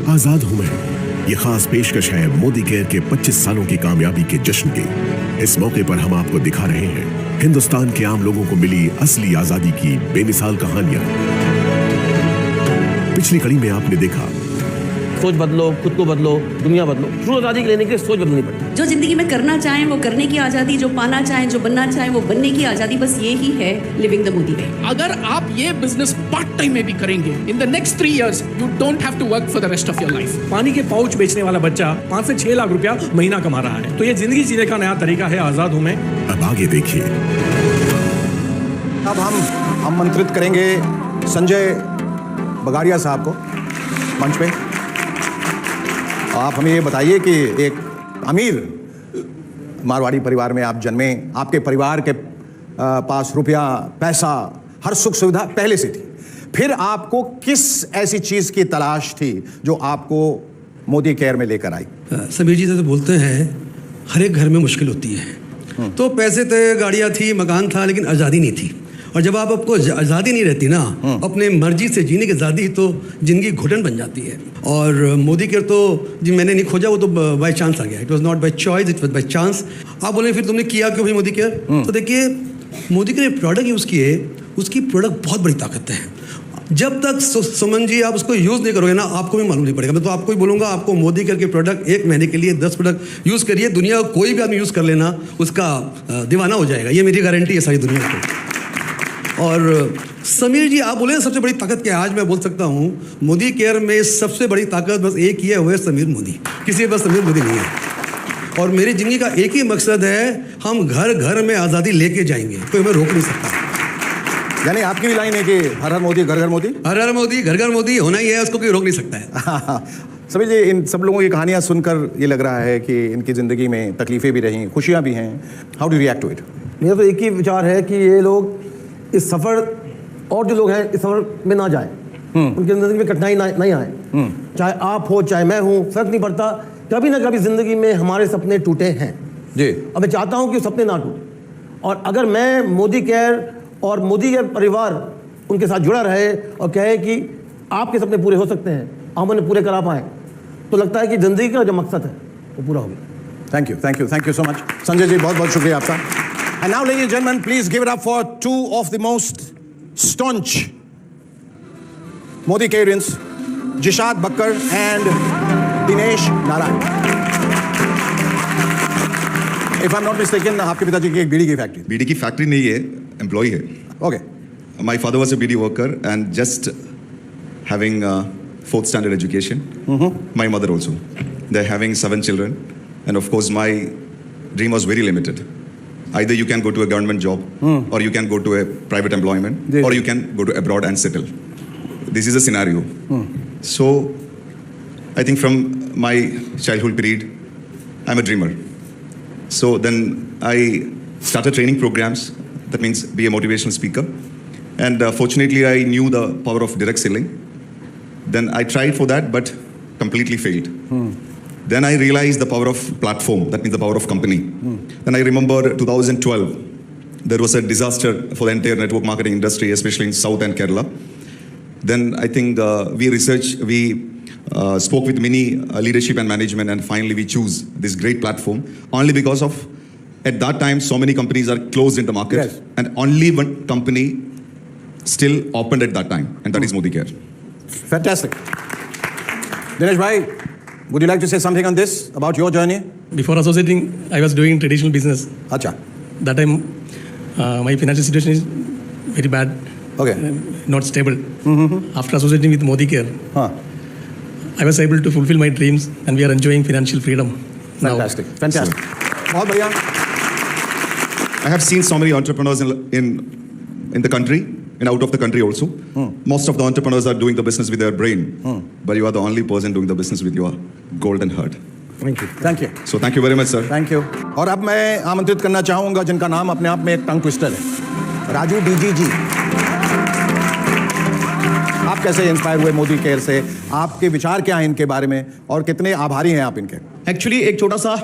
आजाद हूं मैं, ये खास पेशकश है मोदी केयर के 25 सालों की कामयाबी के जश्न की। इस मौके पर हम आपको दिखा रहे हैं हिंदुस्तान के आम लोगों को मिली असली आजादी की बेमिसाल कहानियां। पिछली कड़ी में आपने देखा सोच बदलो, खुद को बदलो, दुनिया बदलो। शुरू आजादी लेने के लिए सोच बदलनी पड़ती। जो जिंदगी में करना चाहें वो करने की आजादी, जो पाना चाहें, जो बनना चाहें वो बनने की आजादी, बस ये ही है लिविंग द मोदी वे। अगर आप ये बिजनेस पार्ट टाइम में भी करेंगे, in the next 3 years you don't have to work for the rest of your life. पानी के पाउच बेचने वाला बच्चा 5 से 6 लाख रुपया महीना कमा रहा है। तो ये जिंदगी जीने का नया तरीका है आजाद हूं मैं। अब आगे देखिए। अब हम आमंत्रित करेंगे संजय बगाड़िया साहब को मंच पे। आप हमें ये बताइए कि एक अमीर मारवाड़ी परिवार में आप जन्मे, आपके परिवार के पास रुपया, पैसा, हर सुख सुविधा पहले से थी, फिर आपको किस ऐसी चीज की तलाश थी जो आपको मोदी केयर में लेकर आई? समीर जी तो बोलते हैं हर एक घर में मुश्किल होती है। तो पैसे थे, गाड़ियाँ थी, मकान था, लेकिन आज़ादी नहीं थी। और जब आपको आज़ादी नहीं रहती ना, अपने मर्जी से जीने की आज़ादी, तो ज़िंदगी घुटन बन जाती है। और मोदी केयर तो जी मैंने नहीं खोजा, वो तो बाय चांस आ गया। It was not by choice, it was by chance. आप बोले फिर तुमने किया क्यों भाई मोदी केयर? तो देखिए, मोदी केयर प्रोडक्ट यूज़ किए, उसकी प्रोडक्ट बहुत बड़ी ताकत है। जब तक सुमन जी आप उसको यूज़ नहीं करोगे ना, आपको भी मालूम नहीं पड़ेगा। मैं तो आपको ही बोलूँगा, आपको मोदी केयर के प्रोडक्ट 1 महीने के लिए 10 प्रोडक्ट यूज़ करिए, दुनिया का कोई भी आदमी यूज़ कर लेना, उसका दीवाना हो जाएगा। ये मेरी गारंटी है सारी दुनिया को। और समीर जी आप बोले सबसे बड़ी ताकत क्या है? आज मैं बोल सकता हूँ मोदी केयर में सबसे बड़ी ताकत बस एक ही है, वो है समीर मोदी। किसी के पास समीर मोदी नहीं है। और मेरी ज़िंदगी का एक ही मकसद है, हम घर घर में आज़ादी लेके जाएंगे, कोई हमें रोक नहीं सकता। यानी आपकी भी लाइन है कि हर हर मोदी घर घर मोदी, हर हर मोदी घर घर मोदी होना ही है, उसको कोई रोक नहीं सकता है। समीर जी, इन सब लोगों की कहानियाँ सुनकर ये लग रहा है कि इनकी ज़िंदगी में तकलीफ़ें भी रहीं, खुशियाँ भी हैं। How do react to it? मेरा तो एक ही विचार है कि ये लोग इस सफ़र, और जो लोग हैं इस सफ़र में ना जाएं, उनकी ज़िंदगी में कठिनाई नहीं आए। चाहे आप हो चाहे मैं हूँ, फर्क नहीं पड़ता। कभी ना कभी ज़िंदगी में हमारे सपने टूटे हैं जी। अब मैं चाहता हूँ कि सपने ना टूटे। और अगर मैं मोदी केयर और मोदी के परिवार उनके साथ जुड़ा रहे और कहे कि आपके सपने पूरे हो सकते हैं, हम उन्हें पूरे करा पाएँ, तो लगता है कि ज़िंदगी का जो मकसद है वो पूरा हो गया। Thank you so much Sanjay ji, बहुत बहुत शुक्रिया आपका। And now, ladies and gentlemen, please give it up for 2 of the most staunch Modi Careans, Jishad Bakkar and Dinesh Narayan. If I'm not mistaken, आपके पिताजी की एक बीड़ी की फैक्ट्री? बीड़ी की फैक्ट्री नहीं है, एम्प्लॉय है। Okay. My father was a BD worker and just having 4th standard education. My mother also. They're having 7 children, and of course my dream was very limited. Either you can go to a government job, or you can go to a private employment, or you can go to abroad and settle. This is a scenario. So, I think from my childhood period, I'm a dreamer. So then I started training programs. That means be a motivational speaker. And fortunately, I knew the power of direct selling. Then I tried for that, but completely failed. Then I realized the power of platform, that means the power of company. Then I remember 2012, there was a disaster for the entire network marketing industry, especially in South and Kerala. Then I think we spoke with many leadership and management, and finally we choose this great platform only because of, at that time, so many companies are closed in the market. Yes. And only one company still opened at that time, and that is Modi Care. Fantastic. Dinesh bhai, would you like to say something on this, about your journey? Before associating, I was doing traditional business. Acha. That time, my financial situation is very bad. Okay. Not stable. After associating with Modi Care, I was able to fulfill my dreams, and we are enjoying financial freedom now. Fantastic. बहुत बढ़िया. I have seen so many entrepreneurs in the country and out of the country also. Most of the entrepreneurs are doing the business with their brain, but you are the only person doing the business with your golden heart. Thank you. So thank you very much, sir. Thank you. और अब मैं आमंत्रित करना चाहूँगा जिनका नाम अपने आप में एक टंग ट्विस्टर है, राजू डीजी जी। आप कैसे इंस्पायर हुए मोदी केयर से? आपके विचार क्या हैं इनके बारे में, और कितने आभारी हैं आप इनके? एक्चुअली एक छोटा सा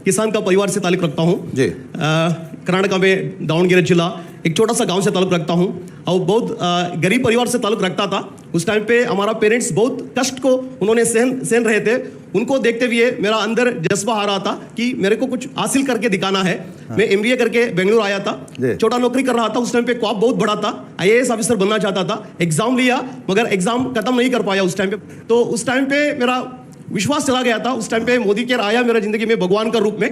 किसान का परिवार से ताल्लुक रखता हूँ जी। कर्नाटक में दावणगेरे जिला एक छोटा सा गांव से ताल्लुक रखता हूँ और बहुत गरीब परिवार से ताल्लुक रखता था। उस टाइम पे हमारा पेरेंट्स बहुत कष्ट को उन्होंने सहन रहे थे। उनको देखते हुए मेरा अंदर जज्बा आ रहा था कि मेरे को कुछ हासिल करके दिखाना है। मैं एमबीए करके बेंगलुरु आया था, छोटा नौकरी कर रहा था। उस टाइम पे ख्वाब बहुत बड़ा था, आईएएस ऑफिसर बनना चाहता था। एग्जाम लिया मगर एग्जाम खत्म नहीं कर पाया उस टाइम पे। तो उस टाइम पे मेरा विश्वास चला गया था। उस टाइम पे मोदी केयर आया मेरा जिंदगी में भगवान का रूप में।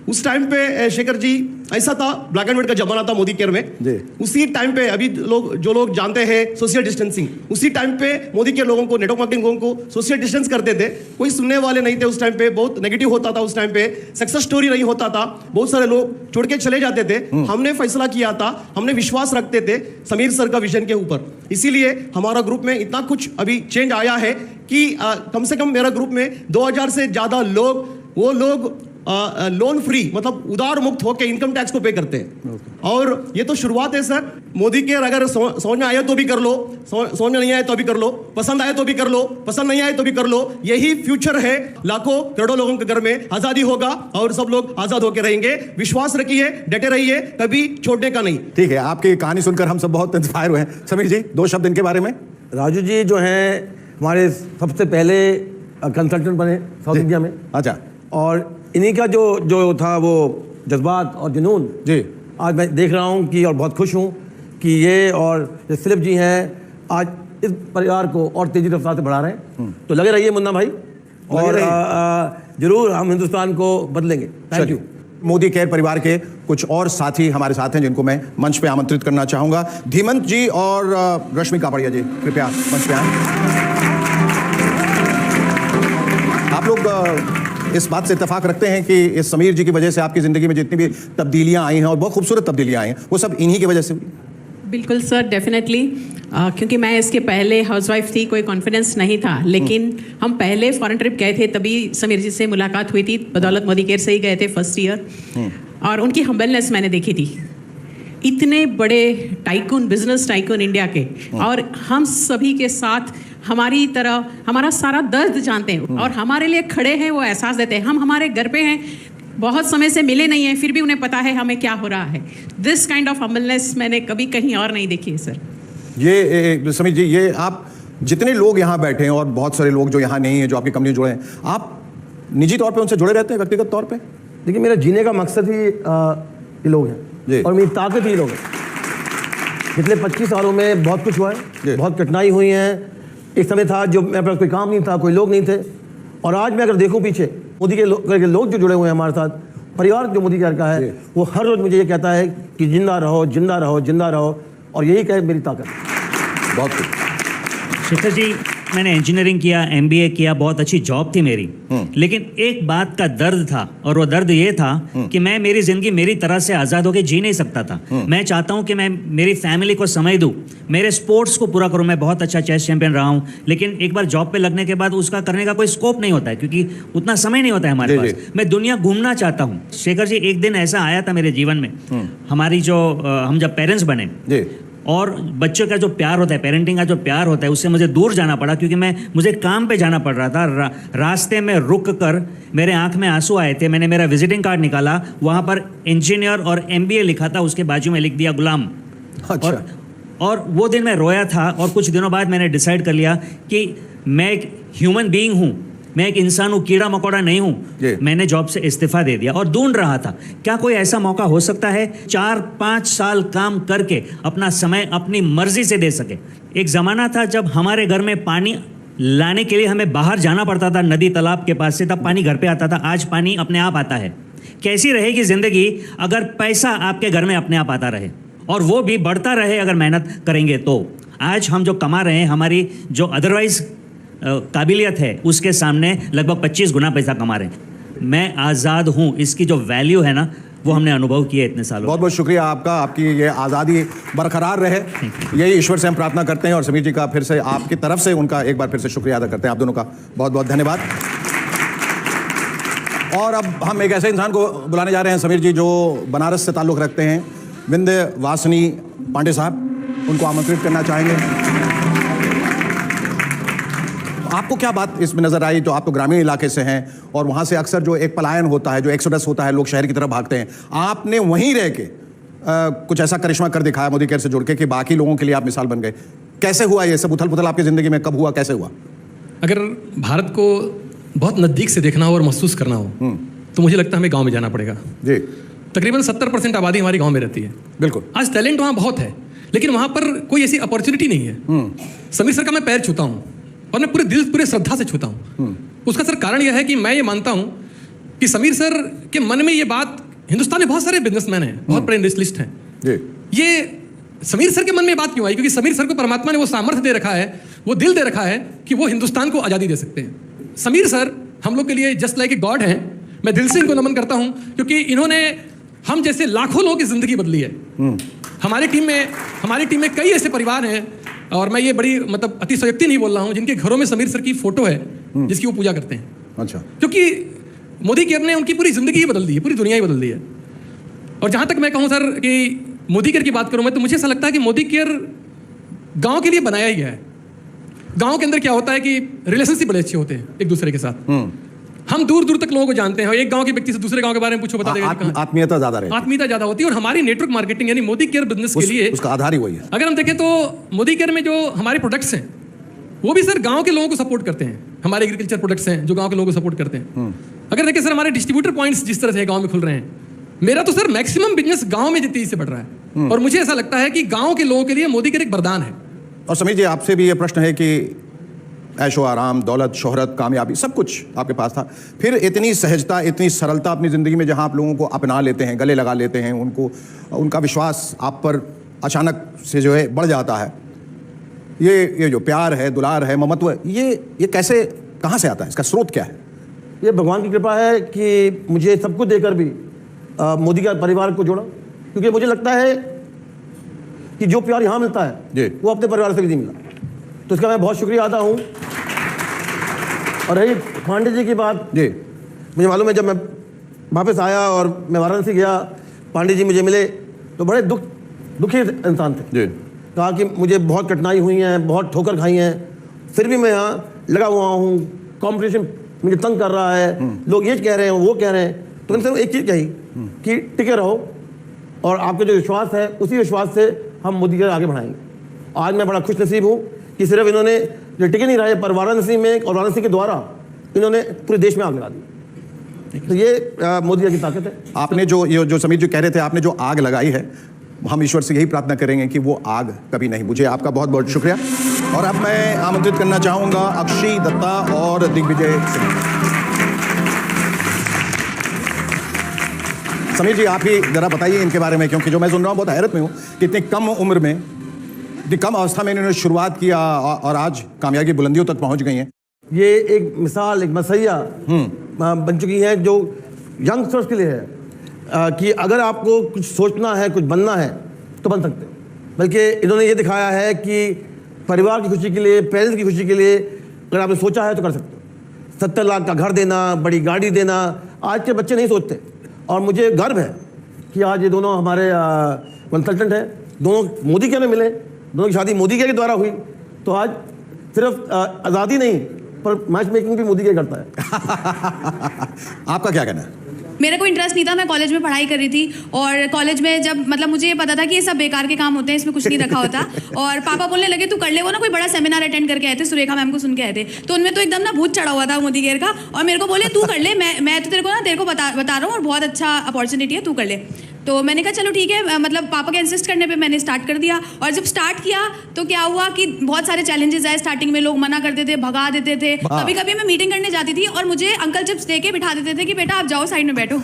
उस टाइम पे शेखर जी ऐसा था, ब्लैक एंड व्हाइट का जमाना था मोदी केयर में। उसी टाइम पे अभी जो लोग जानते हैं सोशल डिस्टेंसिंग, उसी टाइम पे मोदी केयर लोगों को, नेटवर्क मार्केटिंग लोगों को सोशल डिस्टेंस करते थे। कोई सुनने वाले नहीं थे उस टाइम पे, बहुत नेगेटिव होता था उस टाइम पे, सक्सेस स्टोरी नहीं होता था, बहुत सारे लोग छोड़ के चले जाते थे। हमने फैसला किया था, हमने विश्वास रखते थे समीर सर का विजन के ऊपर। इसीलिए हमारा ग्रुप में इतना कुछ अभी चेंज आया है कि कम से कम मेरा ग्रुप में 2000 से ज्यादा लोग लोन फ्री, मतलब उधार मुक्त होकर इनकम टैक्स को पे करते हैं। और ये तो शुरुआत है सर। मोदी केयर अगर समझ में आया तो भी कर लो, समझ में नहीं आया तो भी कर लो, पसंद आया तो भी कर लो, पसंद नहीं आया तो भी कर लो। यही फ्यूचर है। लाखों करोड़ों लोगों के घर में आजादी होगा और सब लोग आजाद होकर रहेंगे। विश्वास रखिए, डटे रहिए, कभी छोड़ने का नहीं। ठीक है, आपकी कहानी सुनकर हम सब बहुत इंस्पायर हुए हैं। समीर जी, 2 शब्द इनके बारे में। राजू जी जो हैं हमारे सबसे पहले कंसल्टेंट बने साउथ इंडिया में। अच्छा। और इन्हीं का जो था वो जज्बात और जुनून जी, आज मैं देख रहा हूँ कि, और बहुत खुश हूँ कि ये और जो फिलिप जी हैं आज इस परिवार को और तेजी रफ्तार से बढ़ा रहे हैं। तो लगे रहिए मुन्ना भाई, और जरूर हम हिंदुस्तान को बदलेंगे। Thank you. मोदी केयर परिवार के कुछ और साथी हमारे साथ हैं जिनको मैं मंच पे आमंत्रित करना चाहूंगा। धीमंत जी और रश्मि कापड़िया जी, कृपया मंच पे आएं। आप लोग इस बात से इत्तेफाक रखते हैं कि इस समीर जी की वजह से आपकी ज़िंदगी में जितनी भी तब्दीलियां आई हैं, और बहुत खूबसूरत तब्दीलियां आई हैं, वो सब इन्हीं की वजह से हुई? बिल्कुल सर, डेफिनेटली। क्योंकि मैं इसके पहले हाउसवाइफ थी, कोई कॉन्फिडेंस नहीं था। लेकिन हम पहले फॉरेन ट्रिप गए थे, तभी समीर जी से मुलाकात हुई थी। बदौलत मोदी केयर से ही गए थे फर्स्ट ईयर। और उनकी हम्बलनेस मैंने देखी थी। इतने बड़े टाइकून, बिजनेस टाइकून इंडिया के, और हम सभी के साथ हमारी तरह हमारा सारा दर्द जानते हैं और हमारे लिए खड़े हैं, वो एहसास देते हैं। हम हमारे घर पे हैं, बहुत समय से मिले नहीं हैं, फिर भी उन्हें पता है हमें क्या हो रहा है। दिस काइंड ऑफ हम्बलनेस मैंने कभी कहीं और नहीं देखी है सर। ये समीर जी, ये आप जितने लोग यहाँ बैठे हैं और बहुत सारे लोग जो यहाँ नहीं हैं, जो आपकी कंपनी जुड़े हैं, आप निजी तौर पे उनसे जुड़े रहते हैं, व्यक्तिगत तौर पे? देखिए, मेरा जीने का मकसद ही ये लोग हैं और मेरी ताकत ही लोग हैं। पिछले 25 सालों में बहुत कुछ हुआ है, बहुत कठिनाई हुई हैं। एक समय था जो मेरे पास कोई काम नहीं था, कोई लोग नहीं थे, और आज मैं अगर देखूं पीछे, मोदी के लोग जो जुड़े हुए हैं हमारे साथ, परिवार जो मोदी केयर का है, वो हर रोज मुझे ये कहता है कि जिंदा रहो, जिंदा रहो, जिंदा रहो, और यही कहे मेरी ताकत। बहुत कुछ। शेखर जी, मैंने इंजीनियरिंग किया, एमबीए किया, बहुत अच्छी जॉब थी मेरी। लेकिन एक बात का दर्द था, और वो दर्द ये था कि मैं मेरी जिंदगी मेरी तरह से आज़ाद होकर जी नहीं सकता था। मैं चाहता हूँ कि मैं मेरी फैमिली को समय दूँ, मेरे स्पोर्ट्स को पूरा करूँ। मैं बहुत अच्छा चेस चैंपियन रहा हूँ, लेकिन एक बार जॉब पे लगने के बाद उसका करने का कोई स्कोप नहीं होता है, क्योंकि उतना समय नहीं होता है हमारे पास। मैं दुनिया घूमना चाहता हूँ। शेखर जी, एक दिन ऐसा आया था मेरे जीवन में, हमारी हम जब पेरेंट्स बने और बच्चों का जो प्यार होता है, पेरेंटिंग का जो प्यार होता है, उससे मुझे दूर जाना पड़ा, क्योंकि मुझे काम पे जाना पड़ रहा था। रास्ते में रुक कर मेरे आंख में आंसू आए थे। मैंने मेरा विजिटिंग कार्ड निकाला, वहाँ पर इंजीनियर और एमबीए लिखा था, उसके बाजू में लिख दिया गुलाम। अच्छा। और वो दिन मैं रोया था, और कुछ दिनों बाद मैंने डिसाइड कर लिया कि मैं एक ह्यूमन बीइंग हूँ, मैं एक इंसान हूँ, कीड़ा मकोड़ा नहीं हूँ। मैंने जॉब से इस्तीफा दे दिया और ढूंढ रहा था क्या कोई ऐसा मौका हो सकता है 4-5 साल काम करके अपना समय अपनी मर्जी से दे सके। एक ज़माना था जब हमारे घर में पानी लाने के लिए हमें बाहर जाना पड़ता था, नदी तालाब के पास से, तब पानी घर पे आता था। आज पानी अपने आप आता है। कैसी रहेगी ज़िंदगी अगर पैसा आपके घर में अपने आप आता रहे, और वो भी बढ़ता रहे अगर मेहनत करेंगे तो। आज हम जो कमा रहे हैं, हमारी जो अदरवाइज काबिलियत है, उसके सामने लगभग 25 गुना पैसा कमा रहे हैं। मैं आज़ाद हूँ, इसकी जो वैल्यू है ना, वो हमने अनुभव किया इतने सालों। बहुत बहुत शुक्रिया आपका, आपकी ये आज़ादी बरकरार रहे, यही ईश्वर से हम प्रार्थना करते हैं। और समीर जी का फिर से आपकी तरफ से उनका एक बार फिर से शुक्रिया अदा करते हैं। आप दोनों का बहुत बहुत धन्यवाद। और अब हम एक ऐसे इंसान को बुलाने जा रहे हैं समीर जी, जो बनारस से ताल्लुक़ रखते हैं, विंध्यवासिनी पांडे साहब, उनको आमंत्रित करना चाहेंगे। आपको क्या बात इसमें नजर आई, जो आप तो ग्रामीण इलाके से हैं और वहाँ से अक्सर जो एक पलायन होता है, जो एक्सोडस होता है, लोग शहर की तरफ भागते हैं, आपने वहीं रह के कुछ ऐसा करिश्मा कर दिखाया मोदी केयर से जुड़ के कि बाकी लोगों के लिए आप मिसाल बन गए। कैसे हुआ ये सब उथल पुथल आपकी ज़िंदगी में, कब हुआ, कैसे हुआ? अगर भारत को बहुत नज़दीक से देखना हो और महसूस करना हो तो मुझे लगता है हमें गांव में जाना पड़ेगा जी। तकरीबन 70% आबादी हमारी गांव में रहती है। बिल्कुल। आज टैलेंट वहाँ बहुत है, लेकिन वहाँ पर कोई ऐसी अपॉर्चुनिटी नहीं है। समीर सर का मैं पैर छूता हूँ और मैं पूरे दिल पूरे श्रद्धा से छूता हूँ। उसका सर कारण यह है कि मैं ये मानता हूँ कि समीर सर के मन में ये बात, हिंदुस्तान में बहुत सारे बिजनेसमैन हैं, बहुत बड़े इंडस्ट्रियलिस्ट हैं, ये समीर सर के मन में बात क्यों आई? क्योंकि समीर सर को परमात्मा ने वो सामर्थ्य दे रखा है, वो दिल दे रखा है कि वो हिंदुस्तान को आज़ादी दे सकते हैं। समीर सर हम लोग के लिए जस्ट लाइक ए गॉड हैं। मैं दिल से इनको नमन करता हूं क्योंकि इन्होंने हम जैसे लाखों लोगों की जिंदगी बदली है। हमारी टीम में कई ऐसे परिवार हैं, और मैं ये बड़ी मतलब अतिशयोक्ति नहीं बोल रहा हूं, जिनके घरों में समीर सर की फोटो है जिसकी वो पूजा करते हैं। अच्छा। क्योंकि मोदी केयर ने उनकी पूरी जिंदगी ही बदल दी है, पूरी दुनिया ही बदल दी है। और जहां तक मैं कहूं सर कि मोदी केयर की बात करूं मैं, तो मुझे ऐसा लगता है कि मोदी केयर गांव के लिए बनाया ही गया है। गांव के अंदर क्या होता है कि रिलेशनशिप बड़े अच्छे होते हैं एक दूसरे के साथ। हम दूर दूर तक लोगों को जानते हैं, और एक गांव के व्यक्ति से दूसरे गांव के बारे में पूछो, बता देगा। आत्मीयता ज्यादा रहती है। आत्मीयता ज्यादा होती है। और हमारी नेटवर्क मार्केटिंग यानी मोदी केयर बिजनेस के लिए उसका आधार ही वही है। अगर हम देखें तो मोदी केयर में जो हमारे प्रोडक्ट्स हैं वो भी सर गांव के लोगों को सपोर्ट करते हैं। हमारे एग्रीकल्चर प्रोडक्ट्स हैं जो गांव के लोगों को सपोर्ट करते हैं। अगर देखें सर हमारे डिस्ट्रीब्यूटर पॉइंट्स जिस तरह से गांव में खुल रहे हैं, मेरा तो सर मैक्सिमम बिजनेस गांव में तेजी से बढ़ रहा है। और मुझे ऐसा लगता है कि गांव के लोगों के लिए मोदी केयर एक वरदान है। और समीर जी, आपसे भी ये प्रश्न है कि ऐशो आराम, दौलत, शोहरत, कामयाबी सब कुछ आपके पास था, फिर इतनी सहजता, इतनी सरलता अपनी ज़िंदगी में जहां आप लोगों को अपना लेते हैं, गले लगा लेते हैं, उनका विश्वास आप पर अचानक से जो है बढ़ जाता है, ये जो प्यार है, दुलार है, ममत्व है, ये कैसे, कहाँ से आता है, इसका स्रोत क्या है? ये भगवान की कृपा है कि मुझे सब कुछ देकर भी मोदी के परिवार को जोड़ा। क्योंकि मुझे लगता है कि जो प्यार यहाँ मिलता है वो अपने परिवार से भी नहीं मिला, तो इसका मैं बहुत शुक्रिया अदा हूँ। और रही पांडे जी की बात, जी मुझे मालूम है जब मैं वापस आया और मैं वाराणसी गया, पांडे जी मुझे मिले तो बड़े दुखी इंसान थे। जी। कहा कि मुझे बहुत कठिनाई हुई हैं, बहुत ठोकर खाई हैं, फिर भी मैं यहाँ लगा हुआ हूँ, कॉम्पिटिशन मुझे तंग कर रहा है, लोग ये कह रहे हैं, वो कह रहे हैं। तो उनसे एक चीज़ कही कि टिके रहो, और आपका जो विश्वास है उसी विश्वास से हम मोदी केयर आगे बढ़ाएंगे। आज मैं बड़ा खुश नसीब हूँ कि सिर्फ इन्होंने जो टिके नहीं रहे, पर वाराणसी में और वाराणसी के द्वारा इन्होंने पूरे देश में आग लगा दी। तो ये मोदी की ताकत है। आपने जो समीर जी कह रहे थे, आपने जो आग लगाई है, हम ईश्वर से यही प्रार्थना करेंगे कि वो आग कभी नहीं बुझे। आपका बहुत बहुत शुक्रिया। और अब मैं आमंत्रित करना चाहूँगा अक्षी दत्ता और दिग्विजय सिंह। समीर जी, आप ही जरा बताइए इनके बारे में, क्योंकि जो मैं सुन रहा हूँ बहुत हैरत में हूँ कि इतनी कम उम्र में, इतनी कम अवस्था में इन्होंने शुरुआत किया और आज कामयाबी बुलंदियों तक पहुँच गई हैं। ये एक मिसाल, एक मसैया बन चुकी है जो यंगस्टर्स के लिए है कि अगर आपको कुछ सोचना है, कुछ बनना है तो बन सकते हैं। बल्कि इन्होंने ये दिखाया है कि परिवार की खुशी के लिए, पेरेंट्स की खुशी के लिए अगर आपने सोचा है तो कर सकते हो। 70 लाख का घर देना, बड़ी गाड़ी देना, आज के बच्चे नहीं सोचते। और मुझे गर्व है कि आज ये दोनों हमारे कंसल्टेंट हैं, दोनों मोदी केयर में मिले, दोनों की शादी मोदी केयर के द्वारा हुई। तो आज सिर्फ आज़ादी नहीं पर मैच मेकिंग भी मोदी केयर करता है। आपका क्या कहना है? मेरा कोई इंटरेस्ट नहीं था, मैं कॉलेज में पढ़ाई कर रही थी, और कॉलेज में जब मतलब मुझे ये पता था कि ये सब बेकार के काम होते हैं, इसमें कुछ नहीं रखा होता। और पापा बोलने लगे तू कर ले। वो ना कोई बड़ा सेमिनार अटेंड करके आए थे, सुरेखा मैम को सुन के आए थे, तो उनमें तो एकदम ना भूत चढ़ा हुआ था मोदी केयर का, और मेरे को बोले तू कर ले, मैं तो तेरे को बता रहा हूँ, और बहुत अच्छा अपॉर्चुनिटी है, तू कर ले। तो मैंने कहा चलो ठीक है, मतलब पापा के इंसिस्ट करने पे मैंने स्टार्ट कर दिया। और जब स्टार्ट किया तो क्या हुआ कि बहुत सारे चैलेंजेस आए स्टार्टिंग में, लोग मना करते थे, भगा देते थे। कभी कभी मैं मीटिंग करने जाती थी और मुझे अंकल चिप्स दे के बिठा देते थे कि बेटा आप जाओ साइड में बैठो।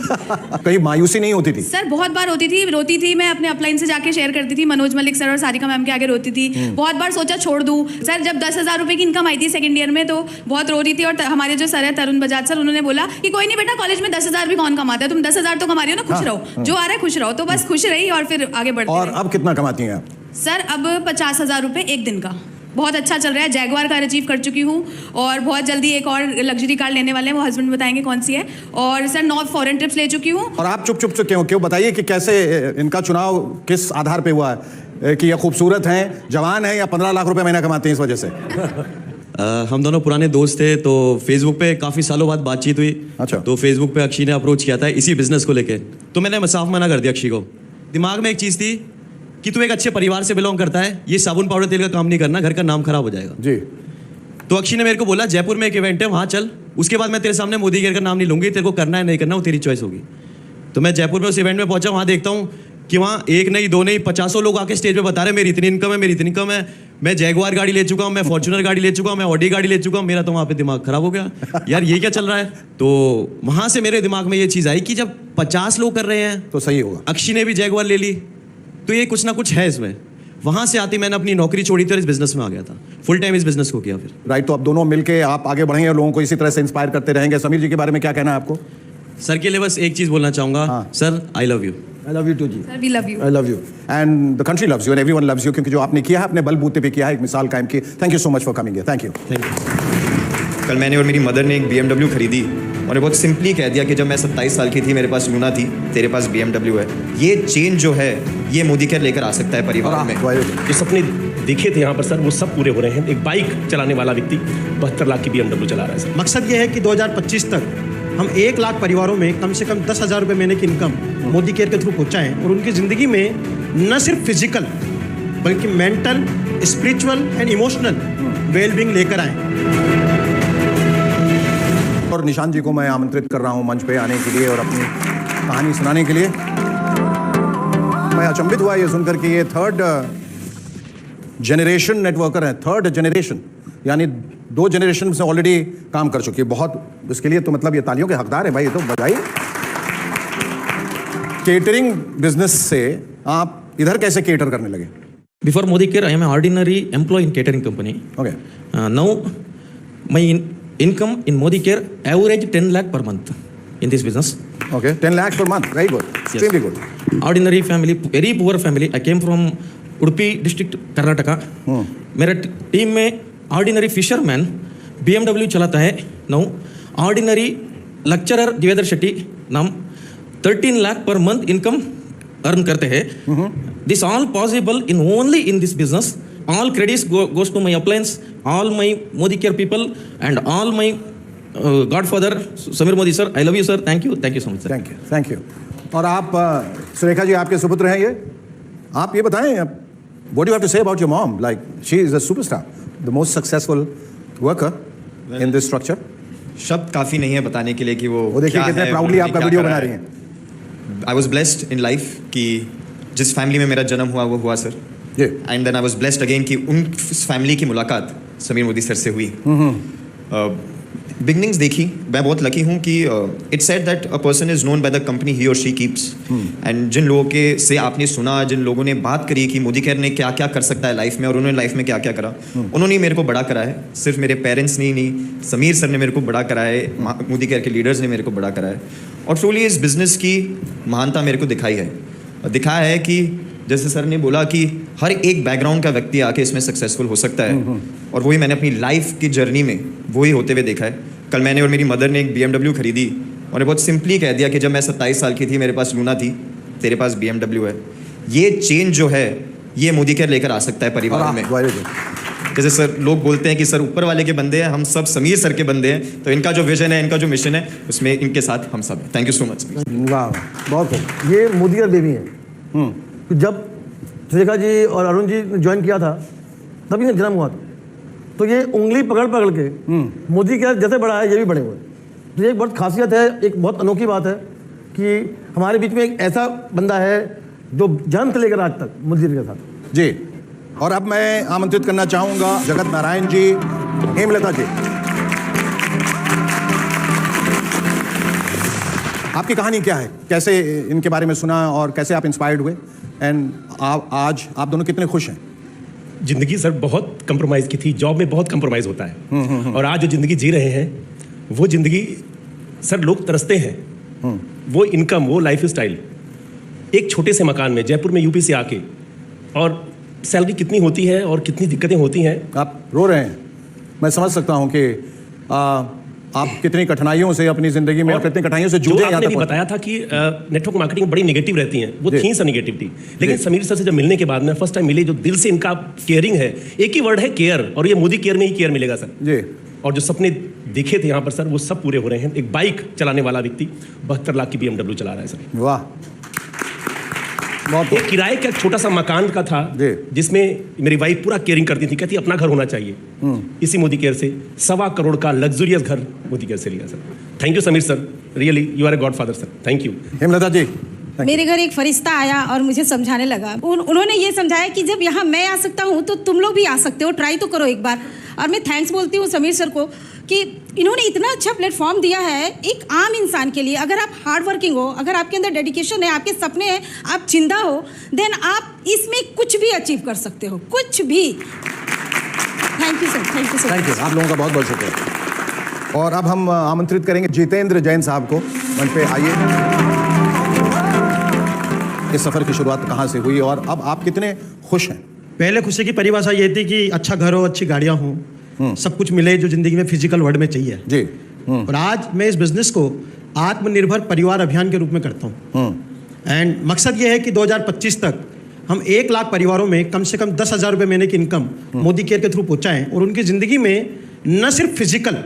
कहीं मायूसी नहीं होती थी? सर बहुत बार होती थी, रोती थी मैं, अपने अपलाइन से जाके शेयर करती थी, मनोज मलिक सर और सारिका मैम के आगे रोती थी। बहुत बार सोचा छोड़ दूं। सर जब 10,000 रुपए की इनकम आई थी सेकंड ईयर में तो बहुत रो रही थी, और हमारे जो सर है तरुण बजाज सर, उन्होंने बोला कि कोई नहीं बेटा, कॉलेज में 10,000 भी कौन कमाता है, तुम 10,000 तो कमा रही हो ना, खुश रहो, जो आ रहा है खुश रहो। तो बस खुश रही और फिर आगे बढ़ते। और अब कितना कमाती हैं आप? सर अब 50,000 रुपए एक दिन का, बहुत अच्छा चल रहा है। जैगवार कार अचीव कर चुकी हूँ, और बहुत जल्दी एक और लग्जरी कार लेने वाले हैं, वो हस्बैंड बताएंगे कौन सी है। और सर 9 फॉरेन ट्रिप्स ले चुकी हूँ। और आप चुप क्यों बताइए कि कैसे इनका चुनाव किस आधार पे हुआ है, कि ये खूबसूरत हैं, जवान हैं, या 15 लाख रुपए महीना कमाते हैं इस वजह से? हम दोनों पुराने दोस्त थे, तो फेसबुक पे काफ़ी सालों बाद बातचीत हुई। अच्छा। तो फेसबुक पे अक्षी ने अप्रोच किया था इसी बिजनेस को लेके, तो मैंने साफ मना कर दिया अक्षी को। दिमाग में एक चीज़ थी कि तू एक अच्छे परिवार से बिलोंग करता है, ये साबुन पाउडर तेल का काम नहीं करना, घर का नाम खराब हो जाएगा। जी। तो अक्षय ने मेरे को बोला जयपुर में एक इवेंट है, वहाँ चल, उसके बाद मैं तेरे सामने मोदी केयर का नाम नहीं लूंगी, तेरे को करना है नहीं करना वो तेरी चॉइस होगी। तो मैं जयपुर में उस इवेंट में पहुंचा, वहाँ देखता हूँ कि वहाँ एक नहीं, दो नहीं, 50 लोग आके स्टेज पे बता रहे मेरी इतनी इनकम है, मेरी इतनी इनकम है, मैं जैगुआर गाड़ी ले चुका हूँ, मैं फॉर्च्यूनर गाड़ी ले चुका हूँ, मैं ऑडी गाड़ी ले चुका हूँ। मेरा तो वहाँ पे दिमाग खराब हो गया, यार ये क्या चल रहा है। तो वहाँ से मेरे दिमाग में ये चीज़ आई कि जब 50 लोग कर रहे हैं तो सही होगा। अक्षय ने भी जैगुआर ले ली, तो ये कुछ ना कुछ है इसमें। वहाँ से आती मैंने अपनी नौकरी छोड़ी थी और इस बिजनेस में आ गया था, फुल टाइम इस बिजनेस को किया फिर। राइट, तो अब दोनों मिलके आप आगे बढ़ेंगे और लोगों को इसी तरह से इंस्पायर करते रहेंगे। समीर जी के बारे में क्या कहना है आपको? सर के लिए बस एक चीज़ बोलना चाहूँगा, sir I love you. I love you too जी। Sir we love you. I love you and the country loves you and everyone loves you, क्योंकि जो आपने किया है अपने बलबूते पे किया है, एक मिसाल कायम की। Thank you so much for coming here. Thank you. कल मैंने और मेरी मदर ने एक BMW खरीदी और बहुत सिंपली कह दिया कि जब मैं 27 साल की थी मेरे पास लूना थी, तेरे पास BMW है। ये चेंज जो है ये मोदी केयर लेकर आ सकता है परिवार में। जो सपने देखे थे यहाँ पर सर वो सब पूरे हो रहे हैं। एक बाइक चलाने वाला व्यक्ति 72 लाख की BMW चला रहा है सर। मकसद ये है कि 2025 तक हम 1 लाख परिवारों में कम से कम 10,000 रुपये महीने की इनकम मोदी केयर के थ्रू पहुँचाएँ और उनकी ज़िंदगी में न सिर्फ फिजिकल बल्कि mental, spiritual and emotional wellbeing लेकर आएँ। और निशान जी को मैं आमंत्रित कर रहा हूं मंच पे आने के लिए और अपनी कहानी सुनाने के लिए। मैं अचंभित हुआ ये सुनकर कि ये 3rd जनरेशन नेटवर्कर है। 3rd जनरेशन यानी 2 जनरेशन से ऑलरेडी काम कर चुकी है। बहुत इसके लिए तो मतलब ये तालियों के हकदार है भाई, ये तो बधाई। केटरिंग बिजनेस से आप इधर कैसे केटर करने लगे? Before Modi Care, I am an ordinary employee in catering company. Okay. Now, my income in Modi Care average 10 lakh per month in this business. Okay, 10 lakh per month. Very good. Extremely good. Ordinary family, very poor family. I came from Udupi district, Karnataka. मेरा team में ordinary fisherman BMW चलाता है. Now, ordinary lecturer Devendra Shetty नाम 13 lakh per month income earn करते हैं. This all possible in only in this business. All credits goes to my appliance, all my Modi Care people, and all my godfather Samir Modi sir. I love you sir. Thank you so much sir. Thank you, thank you. और आप सुरेखा जी आपके सुपुत्र हैं ये, आप ये बताएं what do you have to say about your mom? Like she is a superstar, the most successful worker in this structure. शब्द काफी नहीं है बताने के लिए कि वो देखिए कितने प्राउडली आपका वीडियो बना रही हैं। I was blessed in life कि जिस फैमिली में मेरा जन्म हुआ वो हुआ sir. And then I was blessed again कि उस फैमिली की मुलाकात समीर मोदी सर से हुई। बिगनिंग्स देखी, मैं बहुत लकी हूँ कि it's said that a person is known by the company he और शी कीप्स। एंड जिन लोगों के से आपने सुना, जिन लोगों ने बात करी कि मोदी केयर ने क्या क्या कर सकता है लाइफ में और उन्होंने लाइफ में क्या क्या करा, उन्होंने मेरे को बड़ा करा है। सिर्फ मेरे पेरेंट्स ने नहीं, समीर सर ने मेरे को बड़ा करा है, मोदी केयर के लीडर्स ने मेरे को बड़ा करा है। और ट्रूली इस बिजनेस की महानता मेरे को दिखाई है। दिखाया है कि जैसे सर ने बोला कि हर एक बैकग्राउंड का व्यक्ति आके इसमें सक्सेसफुल हो सकता है, और वही मैंने अपनी लाइफ की जर्नी में वही होते हुए देखा है। कल मैंने और मेरी मदर ने एक BMW खरीदी और बहुत सिंपली कह दिया कि जब मैं 27 साल की थी मेरे पास लूना थी, तेरे पास BMW है। ये चेंज जो है ये मोदी केयर लेकर आ सकता है परिवार में। जैसे सर लोग बोलते हैं कि सर ऊपर वाले के बंदे हैं, हम सब समीर सर के बंदे हैं, तो इनका जो विजन है, इनका जो मिशन है, उसमें इनके साथ हम सब हैं। Thank you so much. वाह, बहुत खूब। ये मोदी केयर बेबी है। जब सुरेखा जी और अरुण जी ने ज्वाइन किया था तभी इनका जन्म हुआ था, तो ये उंगली पकड़ पकड़ के मोदी केयर जैसे बड़ा है ये भी बड़े हुए। तो ये एक बहुत खासियत है, एक बहुत अनोखी बात है कि हमारे बीच में एक ऐसा बंदा है जो जन्म से लेकर आज तक मोदी के साथ। जी, और अब मैं आमंत्रित करना चाहूंगा जगत नारायण जी, हेमलता जी। आपकी कहानी क्या है, कैसे इनके बारे में सुना और कैसे आप इंस्पायर्ड हुए, एंड आज आप दोनों कितने खुश हैं? जिंदगी सर बहुत कंप्रोमाइज़ की थी, जॉब में बहुत कंप्रोमाइज़ होता है। और आज जो जिंदगी जी रहे हैं वो जिंदगी सर लोग तरसते हैं, वो इनकम, वो लाइफ स्टाइल। एक छोटे से मकान में जयपुर में यूपी से आके, और सैलरी कितनी होती है और कितनी दिक्कतें होती हैं। आप रो रहे हैं, मैं समझ सकता हूं कि आप कितनी कठिनाइयों से अपनी जिंदगी में कितनी कठिनाइयों से जूझे। आपने भी बताया था कि नेटवर्क मार्केटिंग बड़ी नेगेटिव रहती हैं, वो थी सर नेगेटिव थी, लेकिन समीर सर से जब मिलने के बाद में फर्स्ट टाइम मिले, जो दिल से इनका केयरिंग है, एक ही वर्ड है केयर, और ये मोदी केयर में ही केयर मिलेगा सर जी। और जो सपने देखे थे यहाँ पर सर वो सब पूरे हो रहे हैं। एक बाइक चलाने वाला व्यक्ति 72 लाख की BMW चला रहा है सर। वाह, एक किराए का छोटा सा मकान का था जिसमें मेरी वाइफ पूरा केयरिंग करती थी, कहती अपना घर होना चाहिए। इसी मोदी केयर से 1.25 करोड़ का लग्जरियस घर मोदी केयर से लिया sir. Thank you Sameer sir, really you are a god father sir, thank you. Hemlata ji, मेरे घर एक फरिश्ता आया और मुझे समझाने लगा। उन्होंने ये समझाया कि जब यहाँ मैं आ सकता हूँ तो तुम लोग भी आ सकते हो, ट्राई तो करो एक बार। और मैं थैंक्स बोलती हूँ समीर सर को कि इन्होंने इतना अच्छा प्लेटफॉर्म दिया है एक आम इंसान के लिए। अगर आप हार्ड वर्किंग हो, अगर आपके अंदर डेडिकेशन है, आपके सपने हैं, आप जिंदा हो, देन आप इसमें कुछ भी अचीव कर सकते हो, कुछ भी। Thank you sir, thank you sir. Thank you, आप लोगों का बहुत बहुत शुक्रिया। और अब हम आमंत्रित करेंगे जितेंद्र जैन साहब को मंच पे। आइए, इस सफर की शुरुआत कहाँ से हुई और अब आप कितने खुश हैं? पहले खुशी की परिभाषा ये थी कि अच्छा घर हो, अच्छी गाड़ियाँ हों, सब कुछ मिले जो जिंदगी में फिजिकल वर्ल्ड में चाहिए जी। और आज मैं इस बिजनेस को आत्मनिर्भर परिवार अभियान के रूप में करता हूँ। एंड मकसद ये है कि 2025 तक हम 1 लाख परिवारों में कम से कम 10,000 रुपये महीने की इनकम मोदी केयर के थ्रू पहुँचाएं और उनकी ज़िंदगी में न सिर्फ फिजिकल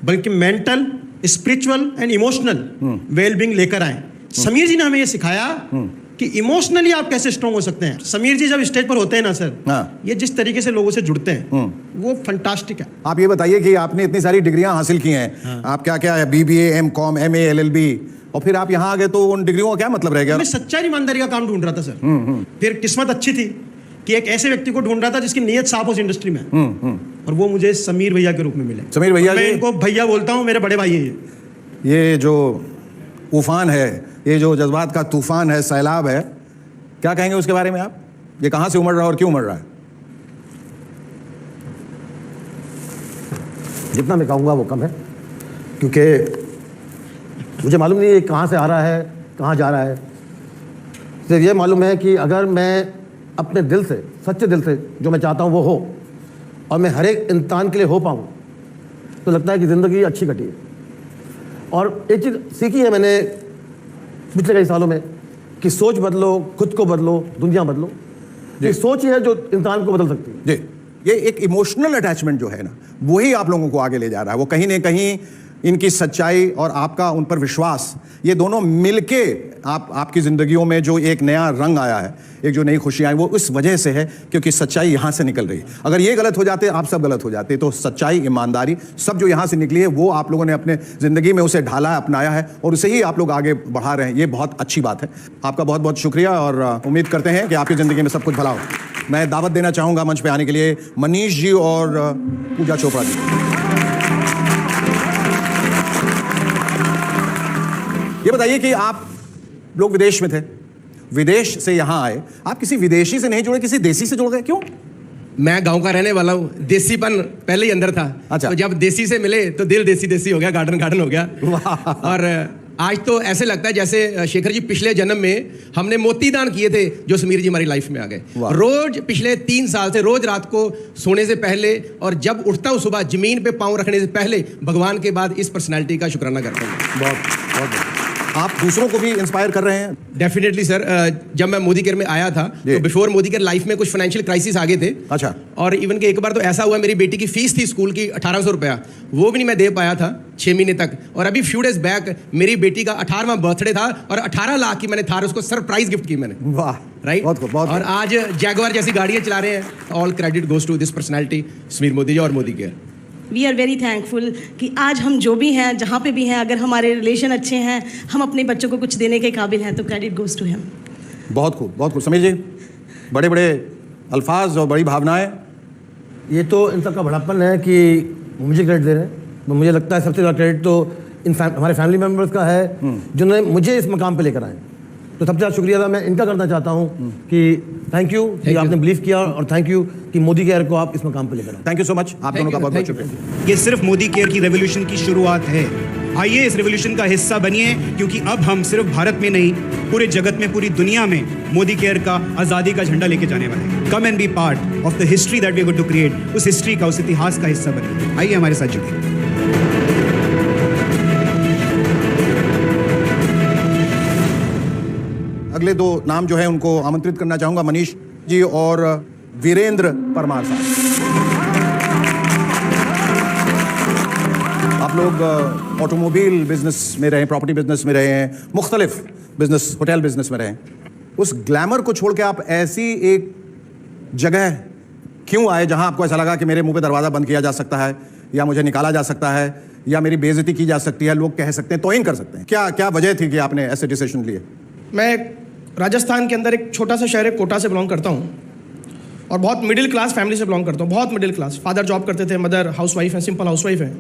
बल्कि mental, spiritual and emotional wellbeing लेकर आए। समीर जी ने हमें ये सिखाया कि इमोशनली आप कैसे स्ट्रॉन्ग हो सकते हैं। समीर जी जब स्टेज पर होते हैं ना सर, ये जिस तरीके से लोगों से जुड़ते हैं वो फंटास्टिक है। आप ये बताइए कि आपने इतनी सारी डिग्रियां हासिल की हैं, आप क्या क्या है, BBA, M.Com, MA, LLB, और फिर आप यहाँ आ गए तो उन डिग्रियों का क्या मतलब रह गया? मैं सच्चाई ईमानदारी का काम ढूंढ रहा था सर। फिर किस्मत अच्छी थी कि एक ऐसे व्यक्ति को ढूंढ रहा था जिसकी नीयत साफ हो इस इंडस्ट्री में, और वो मुझे समीर भैया के रूप में मिले। समीर भैया, मैं इनको भैया बोलता हूँ, मेरे बड़े भाई है ये जो उफान है, ये जो जज्बात का तूफान है, सैलाब है, क्या कहेंगे उसके बारे में आप? ये कहां से उमड़ रहा है और क्यों उमड़ रहा है? जितना मैं कहूँगा वो कम है, क्योंकि मुझे मालूम नहीं है कहाँ से आ रहा है, कहाँ जा रहा है। सिर्फ ये मालूम है कि अगर मैं अपने दिल से, सच्चे दिल से जो मैं चाहता हूँ वो हो, और मैं हर एक इंसान के लिए हो पाऊँ, तो लगता है कि ज़िंदगी अच्छी कटी है। और एक चीज़ सीखी है मैंने पिछले कई सालों में कि सोच बदलो, खुद को बदलो, दुनिया बदलो। ये सोच ही है जो इंसान को बदल सकती है। जी, ये एक इमोशनल अटैचमेंट जो है ना, वही आप लोगों को आगे ले जा रहा है। वो कहीं ना कहीं इनकी सच्चाई और आपका उन पर विश्वास, ये दोनों मिलके आपकी ज़िंदगियों में जो एक नया रंग आया है, एक जो नई खुशी आई, वो इस वजह से है क्योंकि सच्चाई यहाँ से निकल रही है। अगर ये गलत हो जाते, आप सब गलत हो जाते, तो सच्चाई, ईमानदारी सब जो यहाँ से निकली है, वो आप लोगों ने अपने ज़िंदगी में उसे ढाला है, अपनाया है, और उसे ही आप लोग आगे बढ़ा रहे हैं। ये बहुत अच्छी बात है। आपका बहुत बहुत शुक्रिया और उम्मीद करते हैं कि आपकी ज़िंदगी में सब कुछ भला हो। मैं दावत देना चाहूँगा मंच पर आने के लिए मनीष जी और पूजा चोपड़ा जी। ये बताइए कि आप लोग विदेश में थे, विदेश से यहाँ आए, आप किसी विदेशी से नहीं जुड़े, किसी देसी से जुड़ गए, क्यों? मैं गांव का रहने वाला हूँ, देसीपन पहले ही अंदर था। अच्छा। तो जब देसी से मिले तो दिल देसी देसी हो गया, गार्डन गार्डन हो गया। और आज तो ऐसे लगता है जैसे शेखर जी पिछले जन्म में हमने मोती दान किए थे, जो समीर जी हमारी लाइफ में आ गए। रोज पिछले 3 साल से रोज रात को सोने से पहले और जब उठता हूँ सुबह, जमीन पे पाँव रखने से पहले भगवान के बाद इस पर्सनैलिटी का शुक्राना करता हूँ। बहुत आप दूसरों को भी इंस्पायर कर रहे हैं? Definitely sir. जब मैं मोदी केयर में आया था तो बिफोर मोदी केयर लाइफ में कुछ फाइनेंशियल क्राइसिस आ गए थे। अच्छा। और इवन के एक बार तो ऐसा हुआ, मेरी बेटी की फीस थी स्कूल की 1800 रुपया, वो भी नहीं मैं दे पाया था 6 महीने तक। और अभी फ्यू डेज बैक मेरी बेटी का 18वां बर्थडे था और 18 लाख की मैंने थार उसको सरप्राइज गिफ्ट की मैंने। वाह, राइट। और आज जैगुआर जैसी गाड़ियां चला रहे हैं। All credit goes to this personality Sameer Modi ji और Modi care. We are very thankful कि आज हम जो भी हैं, जहाँ पे भी हैं, अगर हमारे रिलेशन अच्छे हैं, हम अपने बच्चों को कुछ देने के काबिल हैं, तो क्रेडिट गोज टू हिम। बहुत खूब, बहुत खूब। समीर जी, बड़े बड़े अल्फाज और बड़ी भावनाएं। ये तो इन सबका बड़ापन है कि मुझे क्रेडिट दे रहे हैं। मुझे लगता है सबसे ज़्यादा क्रेडिट तो हमारे फैमिली मेम्बर्स का है जिन्होंने मुझे इस मकाम पे लेकर आए। तो सबसे ज़्यादा शुक्रिया मैं इनका करना चाहता हूँ कि थैंक यू कि आपने बिलीव किया, और थैंक यू कि मोदी केयर को आप इस मकाम पे लेकर आए। थैंक यू सो मच, आप दोनों का बहुत बहुत शुक्रिया। ये सिर्फ मोदी केयर की रेवोल्यूशन की शुरुआत है। आइए इस रेवोल्यूशन का हिस्सा बनिए, क्योंकि अब हम सिर्फ भारत में नहीं, पूरे जगत में, पूरी दुनिया में मोदी केयर का आज़ादी का झंडा लेके जाने वाले हैं। Come and be part of the history that we are going to create. उस हिस्ट्री का, उस इतिहास का हिस्सा बनिए। आइए हमारे साथ जुड़िए। अगले 2 नाम जो है उनको आमंत्रित करना चाहूंगा, मनीष जी और वीरेंद्र परमार साहब। आप लोग ऑटोमोबाइल बिजनेस में रहे, प्रॉपर्टी बिजनेस में रहे हैं, मुख्तलिफ बिजनेस, होटल बिजनेस में रहे हैं। उस ग्लैमर को छोड़ के आप ऐसी एक जगह क्यों आए जहां आपको ऐसा लगा कि मेरे मुंह पे दरवाज़ा बंद किया जा सकता है, या मुझे निकाला जा सकता है, या मेरी बेइज्जती की जा सकती है, लोग कह सकते हैं, तौहीन कर सकते हैं? क्या क्या वजह थी कि आपने ऐसे डिसीजन लिए? मैं राजस्थान के अंदर एक छोटा सा शहर है कोटा से बिलोंग करता हूँ और बहुत मिडिल क्लास फैमिली से बिलोंग करता हूँ, बहुत मिडिल क्लास। फादर जॉब करते थे, मदर हाउस वाइफ है, सिंपल हाउस वाइफ है।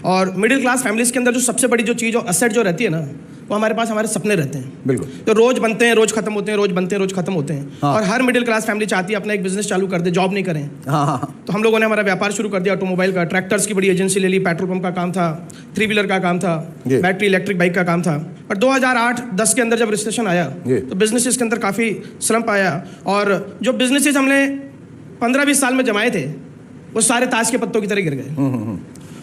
और मिडिल क्लास फैमिलीज़ के अंदर जो सबसे बड़ी जो चीज़ और असेट जो रहती है ना, वो हमारे पास हमारे सपने रहते हैं। बिल्कुल। तो रोज बनते हैं, रोज खत्म होते हैं, रोज बनते हैं, रोज खत्म होते हैं। और हर मिडिल क्लास फैमिली चाहती है अपना एक बिजनेस चालू कर दे, जॉब नहीं करें। तो हम लोगों ने हमारा व्यापार शुरू कर दिया ऑटोमोबाइल का। ट्रैक्टर्स की बड़ी एजेंसी ले ली, पेट्रोल पंप का काम था, 3 व्हीलर का काम था, बैटरी इलेक्ट्रिक बाइक का काम था। पर 2008-10 के अंदर जब रिसेशन आया तो बिजनेसेस के अंदर काफ़ी स्लम्प आया और जो बिजनेसेस हमने 15-20 साल में जमाए थे वो सारे ताश के पत्तों की तरह गिर गए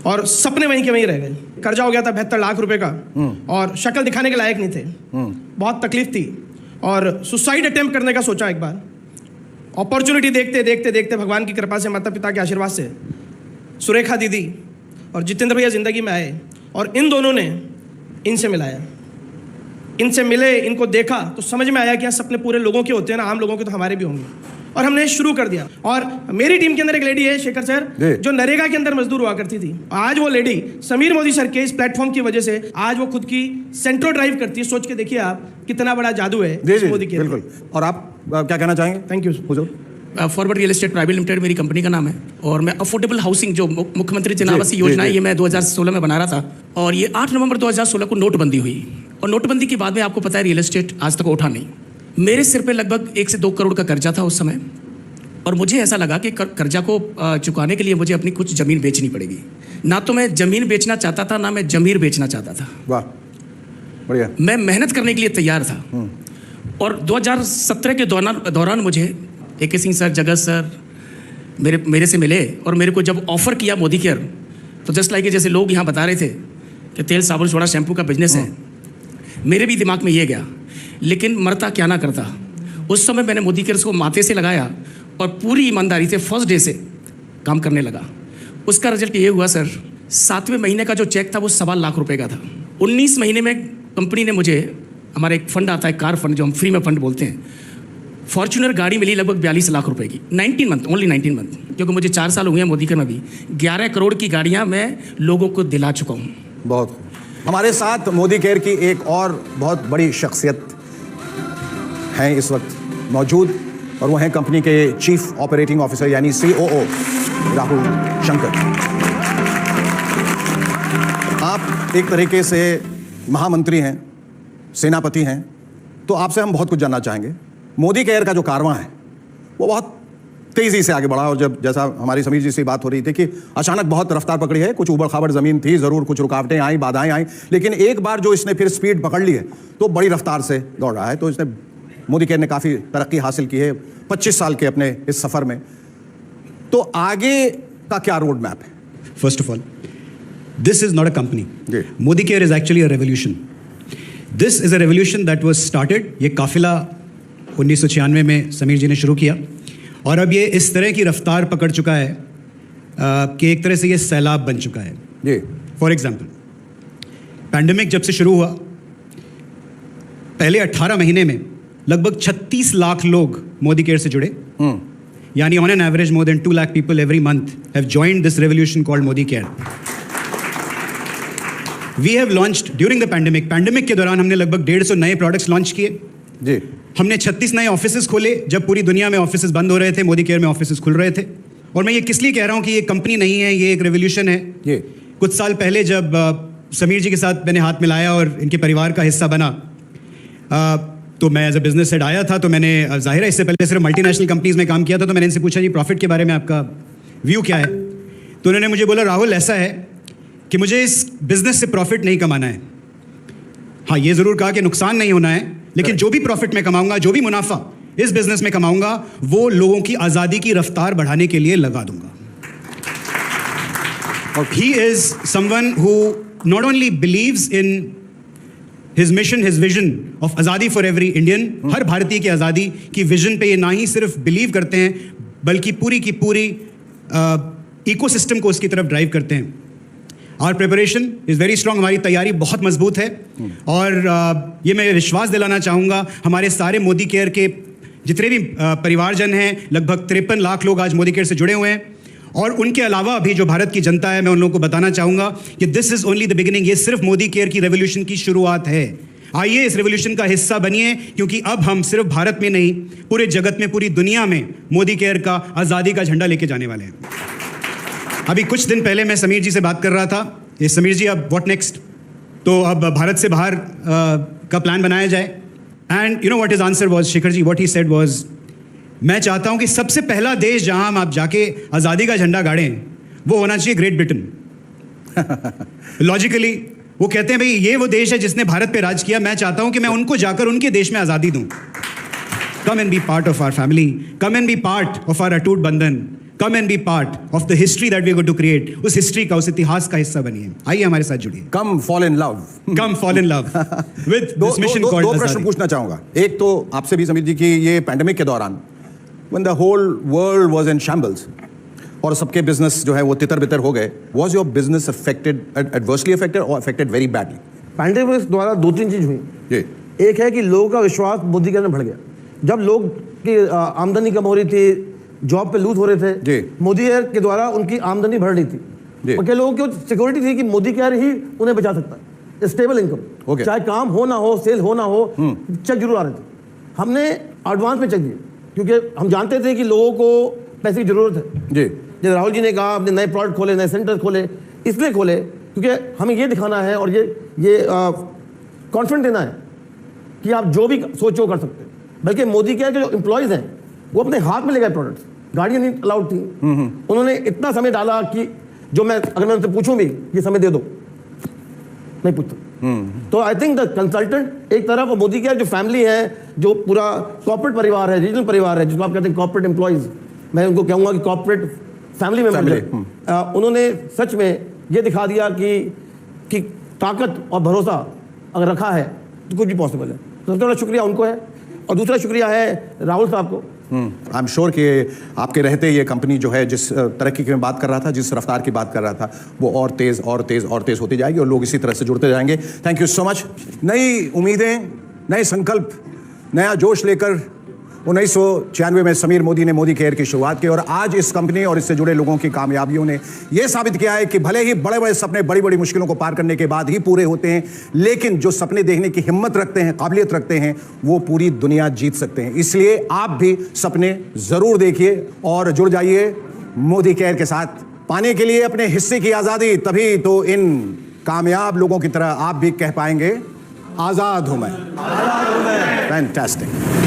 और सपने वहीं के वहीं रह गए। कर्जा हो गया था 72 लाख रुपए का और शक्ल दिखाने के लायक नहीं थे। बहुत तकलीफ थी और सुसाइड अटेम्प्ट करने का सोचा एक बार। अपॉर्चुनिटी देखते देखते देखते भगवान की कृपा से, माता पिता के आशीर्वाद से सुरेखा दीदी और जितेंद्र भैया ज़िंदगी में आए और इन दोनों ने इनसे मिलाया। इनसे मिले, इनको देखा तो समझ में आया कि यहाँ सपने पूरे लोगों के होते हैं ना, आम लोगों के तो हमारे भी होंगे। और हमने शुरू कर दिया। और मेरी टीम के अंदर एक लेडी है शेखर सर, जो नरेगा के अंदर मजदूर हुआ करती थी। आज वो लेडी समीर मोदी सर के इस प्लेटफॉर्म की वजह से आज वो खुद की सेंट्रो ड्राइव करती है। सोच के देखिए आप कितना बड़ा जादू है मोदी के। बिल्कुल। और आप क्या कहना चाहेंगे? Thank you Hazur. Forward real estate private limited मेरी कंपनी का नाम है और मैं अफोर्डेबल हाउसिंग जो मुख्यमंत्री जन आवास योजना है ये मैं 2016 में बना रहा था और ये 8 नवंबर 2016 को नोटबंदी हुई और नोटबंदी के बाद में आपको पता है रियल एस्टेट आज तक उठा नहीं। मेरे सिर पे लगभग 1 से 2 करोड़ का कर्जा था उस समय और मुझे ऐसा लगा कि कर्जा को चुकाने के लिए मुझे अपनी कुछ ज़मीन बेचनी पड़ेगी। ना तो मैं ज़मीन बेचना चाहता था, ना मैं ज़मीर बेचना चाहता था। वाह, बढ़िया। मैं मेहनत करने के लिए तैयार था और 2017 के दौरान मुझे AK सिंह सर, जगत सर मेरे से मिले और मेरे को जब ऑफ़र किया मोदी केयर तो जस्ट लाइक जैसे लोग यहाँ बता रहे थे कि तेल साबुन सोडा शैम्पू का बिजनेस है, मेरे भी दिमाग में ये गया, लेकिन मरता क्या ना करता। उस समय मैंने मोदी केयर को माथे से लगाया और पूरी ईमानदारी से फर्स्ट डे से काम करने लगा। उसका रिजल्ट ये हुआ सर, 7वें महीने का जो चेक था वो 1.25 लाख रुपए का था। 19 महीने में कंपनी ने मुझे, हमारा एक फंड आता है कार फंड जो हम फ्री में फंड बोलते हैं, फॉर्च्यूनर गाड़ी मिली लगभग 42 लाख रुपए की। 19 मंथ, ओनली 19 मंथ, क्योंकि मुझे 4 साल हुए हैं मोदी केयर में भी। 11 करोड़ की गाड़ियाँ मैं लोगों को दिला चुका हूँ। बहुत। हमारे साथ मोदी केयर की एक और बहुत बड़ी शख्सियत हैं इस वक्त मौजूद और वो हैं कंपनी के चीफ ऑपरेटिंग ऑफिसर यानी COO राहुल शंकर। आप एक तरीके से महामंत्री हैं, सेनापति हैं, तो आपसे हम बहुत कुछ जानना चाहेंगे। मोदी केयर का जो कारवां है वो बहुत तेज़ी से आगे बढ़ा और जब जैसा हमारी समीर जी से बात हो रही थी कि अचानक बहुत रफ्तार पकड़ी है, कुछ उबड़ खाबड़ ज़मीन थी, ज़रूर कुछ रुकावटें आई, बाधाएं आई, लेकिन एक बार जो इसने फिर स्पीड पकड़ ली है तो बड़ी रफ्तार से दौड़ रहा है। तो इसने, मोदी केयर ने काफ़ी तरक्की हासिल की है 25 साल के अपने इस सफ़र में। तो आगे का क्या रोड मैप है? First of all, this is not a company. Modi Care is actually a revolution. This is a revolution that was started. ये काफिला 1996 में समीर जी ने शुरू किया और अब ये इस तरह की रफ्तार पकड़ चुका है कि एक तरह से ये सैलाब बन चुका है। जी। फॉर एग्जाम्पल, पैंडेमिक जब से शुरू हुआ, पहले 18 महीने में लगभग 36 लाख लोग मोदी केयर से जुड़े, यानी on an average more than 2 lakh people every month have joined this revolution called Modi care. We have launched during the pandemic के दौरान हमने लगभग 150 नए प्रोडक्ट्स लॉन्च किए। जी। हमने 36 नए ऑफिसेस खोले जब पूरी दुनिया में ऑफिसेस बंद हो रहे थे, मोदी केयर में ऑफिसेस खुल रहे थे। और मैं ये किस लिए कह रहा हूँ कि ये कंपनी नहीं है, ये एक रेवोल्यूशन है। कुछ साल पहले जब समीर जी के साथ मैंने हाथ मिलाया और इनके परिवार का हिस्सा बना, तो मैं एज अ बिजनेस हेड आया था, तो मैंने जाहिर है इससे पहले सिर्फ मल्टीनेशनल कंपनीज में काम किया था, तो मैंने इनसे पूछा जी प्रॉफिट के बारे में आपका व्यू क्या है। तो उन्होंने मुझे बोला राहुल ऐसा है कि मुझे इस बिजनेस से प्रॉफिट नहीं कमाना है। हाँ, ये ज़रूर कहा कि नुकसान नहीं होना है, लेकिन जो भी प्रॉफिट मैं कमाऊंगा, जो भी मुनाफा इस बिजनेस में कमाऊंगा, वो लोगों की आज़ादी की रफ्तार बढ़ाने के लिए लगा दूंगा। और he is someone who not only believes in his mission, his vision of आज़ादी फॉर एवरी इंडियन, हर भारतीय की आज़ादी की विजन पे ये ना ही सिर्फ बिलीव करते हैं बल्कि पूरी की पूरी इकोसिस्टम को उसकी तरफ ड्राइव करते हैं। Our preparation is very strong, हमारी तैयारी बहुत मजबूत है। और ये मैं विश्वास दिलाना चाहूँगा हमारे सारे मोदी केयर के जितने भी परिवारजन हैं, लगभग 53 लाख लोग आज मोदी केयर से जुड़े हुए हैं। और उनके अलावा भी जो भारत की जनता है, मैं उन लोगों को बताना चाहूँगा कि this is only the beginning. ये सिर्फ मोदी केयर की रेवोल्यूशन की शुरुआत है। आइए इस रेवोल्यूशन का हिस्सा बनिए, क्योंकि अब हम सिर्फ भारत में नहीं, पूरे जगत में, पूरी दुनिया में मोदी केयर का आज़ादी का झंडा लेके जाने वाले हैं। अभी कुछ दिन पहले मैं समीर जी से बात कर रहा था। ये समीर जी, अब व्हाट नेक्स्ट? तो अब भारत से बाहर का प्लान बनाया जाए। And you know what his answer was, Shekhar ji, what he said was, मैं चाहता हूं कि सबसे पहला देश जहां हम आप जाके आज़ादी का झंडा गाड़ें वो होना चाहिए ग्रेट ब्रिटेन। लॉजिकली वो कहते हैं भाई ये वो देश है जिसने भारत पे राज किया, मैं चाहता हूं कि मैं उनको जाकर उनके देश में आज़ादी दूं। Come and be part of our family, come and be part of our अटूट बंधन, come and be part of the history that we are going to create. उस हिस्ट्री का, उस इतिहास का हिस्सा बनिए। आइए हमारे साथ जुड़िए। Come fall in love, come fall in love with this mission called दो प्रश्न पूछना चाहूंगा। एक तो आपसे भी समीर जी की, ये पैंडेमिक के दौरान when the whole world was in shambles और सबके बिजनेस जो है वो तितर बितर हो गए, was your business affected, adversely affected or affected very badly? Pandemic द्वारा 2-3 चीज हुई। जी। एक है कि लोगों का विश्वास मोदी केयर में बढ़ गया। जब लोग की आमदनी कम हो रही थी, जॉब पे लूज हो रहे थे, मोदी केयर के द्वारा उनकी आमदनी बढ़ रही थी। और क्या लोगों की सिक्योरिटी थी कि मोदी केयर ही उन्हें बचा सकता है, स्टेबल इनकम, चाहे काम हो ना हो, सेल हो ना हो, चेक जरूर आ रहे थे। हमने एडवांस में चेक दिए, क्योंकि हम जानते थे कि लोगों को पैसे की जरूरत है। जी। जैसे राहुल जी ने कहा, अपने नए प्रोडक्ट खोले, नए सेंटर खोले, इसलिए खोले क्योंकि हमें ये दिखाना है और ये कॉन्फिडेंस देना है कि आप जो भी सोचो कर सकते हैं। बल्कि मोदी केयर के जो एम्प्लॉयज़ हैं वो अपने हाथ में ले गए प्रोडक्ट्स, गाड़ियाँ नहीं अलाउड थी। उन्होंने इतना समय डाला कि जो अगर मैं उनसे पूछूं भी ये समय दे दो, नहीं पूछता। तो आई थिंक द कंसल्टेंट एक तरफ, और मोदी केयर जो फैमिली है, जो पूरा कॉर्पोरेट परिवार है, रीजनल परिवार है, जिसको आप कहते हैं कॉर्पोरेट एम्प्लॉयज़, मैं उनको कहूँगा कि कॉर्पोरेट फैमिली मेंबर, उन्होंने सच में ये दिखा दिया कि ताकत और भरोसा अगर रखा है तो कुछ भी पॉसिबल है। तो सबसे बड़ा शुक्रिया उनको है, और दूसरा शुक्रिया है राहुल साहब को। आई एम श्योर कि आपके रहते ये कंपनी जो है जिस तरक्की की मैं बात कर रहा था, जिस रफ्तार की बात कर रहा था, वो और तेज़ और तेज़ और तेज़ होती जाएगी और लोग इसी तरह से जुड़ते जाएंगे। Thank you so much. नई उम्मीदें, नए संकल्प, नया जोश लेकर 1996 में समीर मोदी ने मोदी केयर की शुरुआत की और आज इस कंपनी और इससे जुड़े लोगों की कामयाबियों ने यह साबित किया है कि भले ही बड़े बड़े सपने बड़ी बड़ी मुश्किलों को पार करने के बाद ही पूरे होते हैं, लेकिन जो सपने देखने की हिम्मत रखते हैं, काबिलियत रखते हैं, वो पूरी दुनिया जीत सकते हैं। इसलिए आप भी सपने जरूर देखिए और जुड़ जाइए मोदी केयर के साथ। पाने के लिए अपने हिस्से की आज़ादी, तभी तो इन कामयाब लोगों की तरह आप भी कह पाएंगे, आज़ाद हूं मैं। फैंटास्टिक।